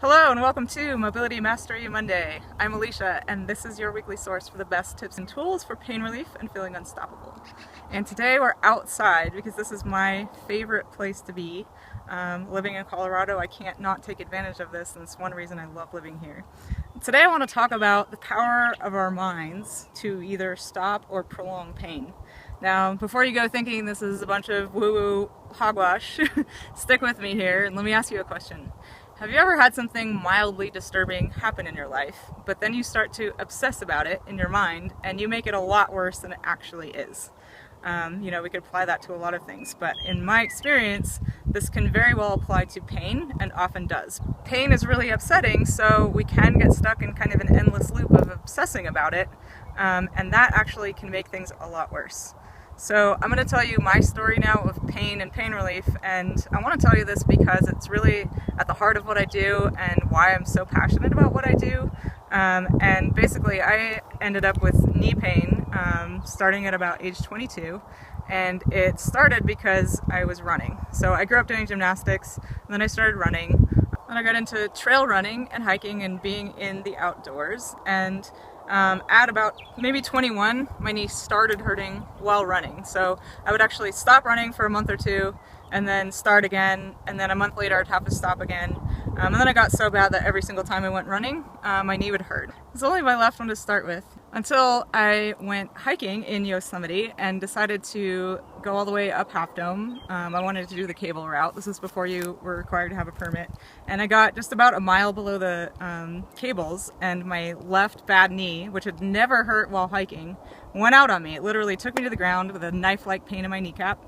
Hello and welcome to Mobility Mastery Monday. I'm Alicia and this is your weekly source for the best tips and tools for pain relief and feeling unstoppable. And today we're outside because this is my favorite place to be. Living in Colorado, I can't not take advantage of this, and it's one reason I love living here. Today I want to talk about the power of our minds to either stop or prolong pain. Now, before you go thinking this is a bunch of woo-woo hogwash, stick with me here and let me ask you a question. Have you ever had something mildly disturbing happen in your life, but then you start to obsess about it in your mind and you make it a lot worse than it actually is? We could apply that to a lot of things, but in my experience, this can very well apply to pain and often does. Pain is really upsetting, so we can get stuck in kind of an endless loop of obsessing about it, and that actually can make things a lot worse. So I'm going to tell you my story now of pain and pain relief, and I want to tell you this because it's really at the heart of what I do and why I'm so passionate about what I do. And basically I ended up with knee pain starting at about age 22, and it started because I was running. So I grew up doing gymnastics, and then I started running. Then I got into trail running and hiking and being in the outdoors, and at about maybe 21, my knee started hurting while running. So I would actually stop running for a month or two and then start again, and then a month later I'd have to stop again. And then it got so bad that every single time I went running, my knee would hurt. It's only my left one to start with, until I went hiking in Yosemite and decided to go all the way up Half Dome. I wanted to do the cable route. This is before you were required to have a permit. And I got just about a mile below the cables, and my left bad knee, which had never hurt while hiking, went out on me. It literally took me to the ground with a knife-like pain in my kneecap.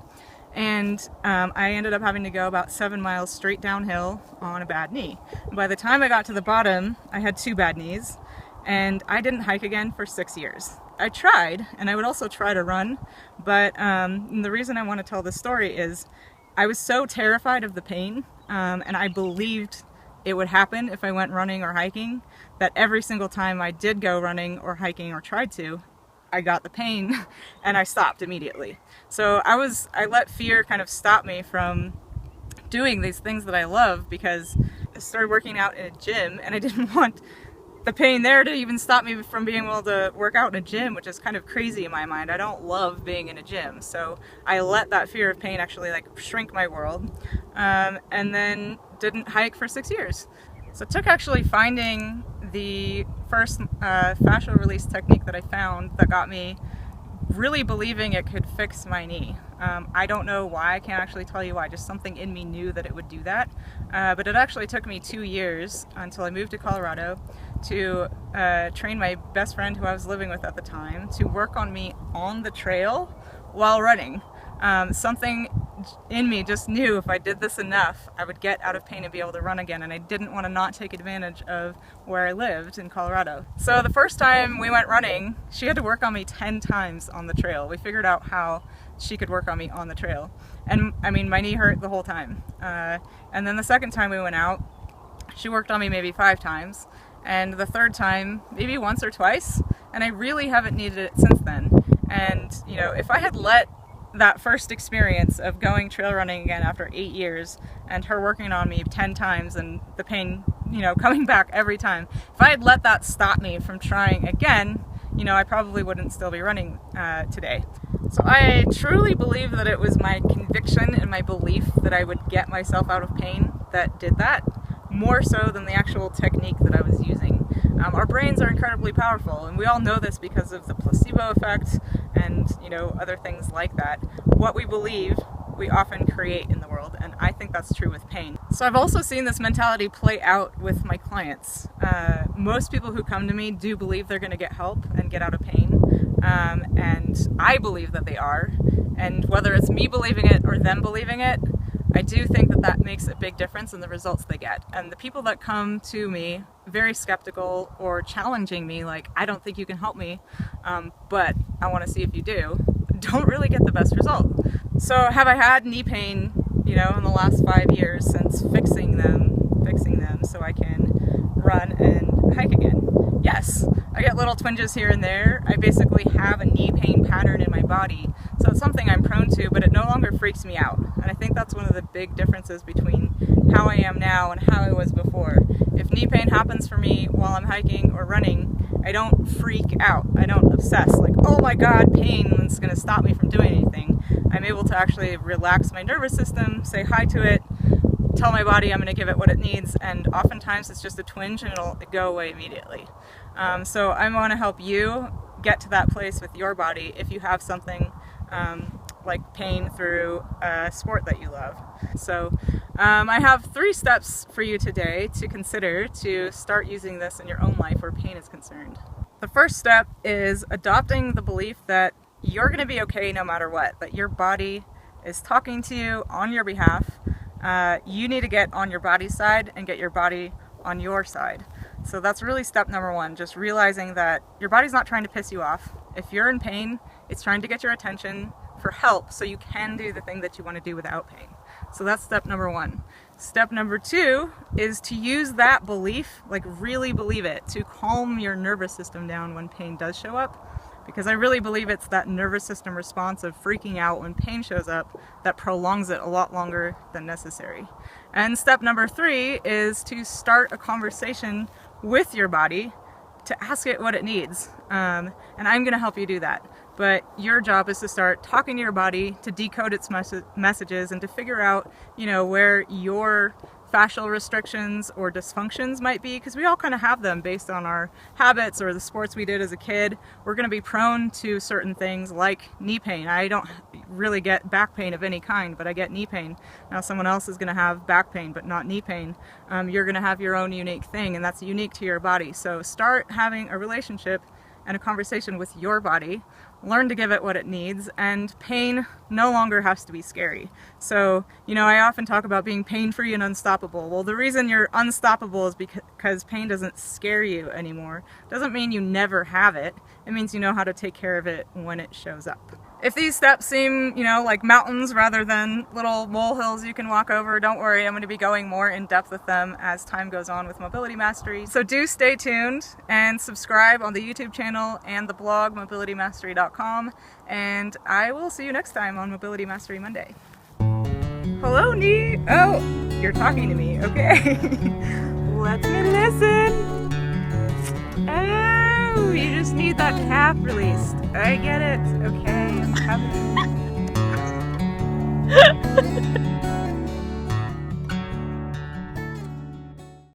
And I ended up having to go about 7 miles straight downhill on a bad knee. By the time I got to the bottom, I had 2 bad knees, and I didn't hike again for 6 years. I tried, and I would also try to run, but the reason I want to tell this story is I was so terrified of the pain, and I believed it would happen if I went running or hiking, that every single time I did go running or hiking or tried to, I got the pain and I stopped immediately. So I let fear kind of stop me from doing these things that I love, because I started working out in a gym and I didn't want the pain there to even stop me from being able to work out in a gym, which is kind of crazy in my mind. I don't love being in a gym, so I let that fear of pain actually shrink my world, and then didn't hike for 6 years. So it took actually finding the first fascial release technique that I found that got me really believing it could fix my knee. I don't know why, I can't actually tell you why, just something in me knew that it would do that. But it actually took me 2 years until I moved to Colorado to train my best friend who I was living with at the time to work on me on the trail while running. Something in me just knew if I did this enough, I would get out of pain and be able to run again, and I didn't want to not take advantage of where I lived in Colorado. So the first time we went running, she had to work on me 10 times on the trail. We figured out how she could work on me on the trail. And I mean, my knee hurt the whole time. And then the second time we went out, she worked on me maybe 5 times. And the third time, maybe once or twice. And I really haven't needed it since then. And, if I had let that first experience of going trail running again after 8 years and her working on me 10 times and the pain, coming back every time, if I had let that stop me from trying again, I probably wouldn't still be running today. So I truly believe that it was my conviction and my belief that I would get myself out of pain that did that, more so than the actual technique that I was using. Our brains are incredibly powerful, and we all know this because of the placebo effect and other things like that. What we believe, we often create in the world, and I think that's true with pain. So I've also seen this mentality play out with my clients. Most people who come to me do believe they're going to get help and get out of pain, and I believe that they are, and whether it's me believing it or them believing it, I do think that that makes a big difference in the results they get. And the people that come to me very skeptical or challenging me, like, I don't think you can help me, but I want to see if you do, don't really get the best result. So have I had knee pain, in the last 5 years since fixing them so I can run and hike again? Yes. I get little twinges here and there. I basically have a knee pain pattern in my body, so it's something I'm prone to, but it no longer freaks me out. And I think that's one of the big differences between how I am now and how I was before. If knee pain happens for me while I'm hiking or running, I don't freak out. I don't obsess like, oh my god, pain is going to stop me from doing anything. I'm able to actually relax my nervous system, say hi to it, tell my body I'm going to give it what it needs, and oftentimes it's just a twinge and it'll go away immediately. So I want to help you get to that place with your body if you have something like pain through a sport that you love. So I have 3 steps for you today to consider to start using this in your own life where pain is concerned. The first step is adopting the belief that you're going to be okay no matter what, that your body is talking to you on your behalf. You need to get on your body's side and get your body on your side. So that's really step number 1, just realizing that your body's not trying to piss you off. If you're in pain, it's trying to get your attention for help so you can do the thing that you want to do without pain. So that's step number 1. Step number 2 is to use that belief, like really believe it, to calm your nervous system down when pain does show up. Because I really believe it's that nervous system response of freaking out when pain shows up that prolongs it a lot longer than necessary. And step number 3 is to start a conversation with your body to ask it what it needs. And I'm going to help you do that. But your job is to start talking to your body, to decode its messages, and to figure out, where your fascial restrictions or dysfunctions might be, because we all kind of have them based on our habits or the sports we did as a kid. We're going to be prone to certain things like knee pain. I don't really get back pain of any kind, but I get knee pain. Now someone else is going to have back pain but not knee pain. You're going to have your own unique thing, and that's unique to your body. So start having a relationship and a conversation with your body. Learn to give it what it needs, and pain no longer has to be scary. So, I often talk about being pain-free and unstoppable. Well, the reason you're unstoppable is because pain doesn't scare you anymore. Doesn't mean you never have it. It means you know how to take care of it when it shows up. If these steps seem, like mountains rather than little molehills you can walk over, don't worry, I'm going to be going more in depth with them as time goes on with Mobility Mastery. So do stay tuned and subscribe on the YouTube channel and the blog, mobilitymastery.com, and I will see you next time on Mobility Mastery Monday. Hello, knee! Oh, you're talking to me, okay. Let me listen. Oh, you just need that calf released. I get it, okay. I'm coming.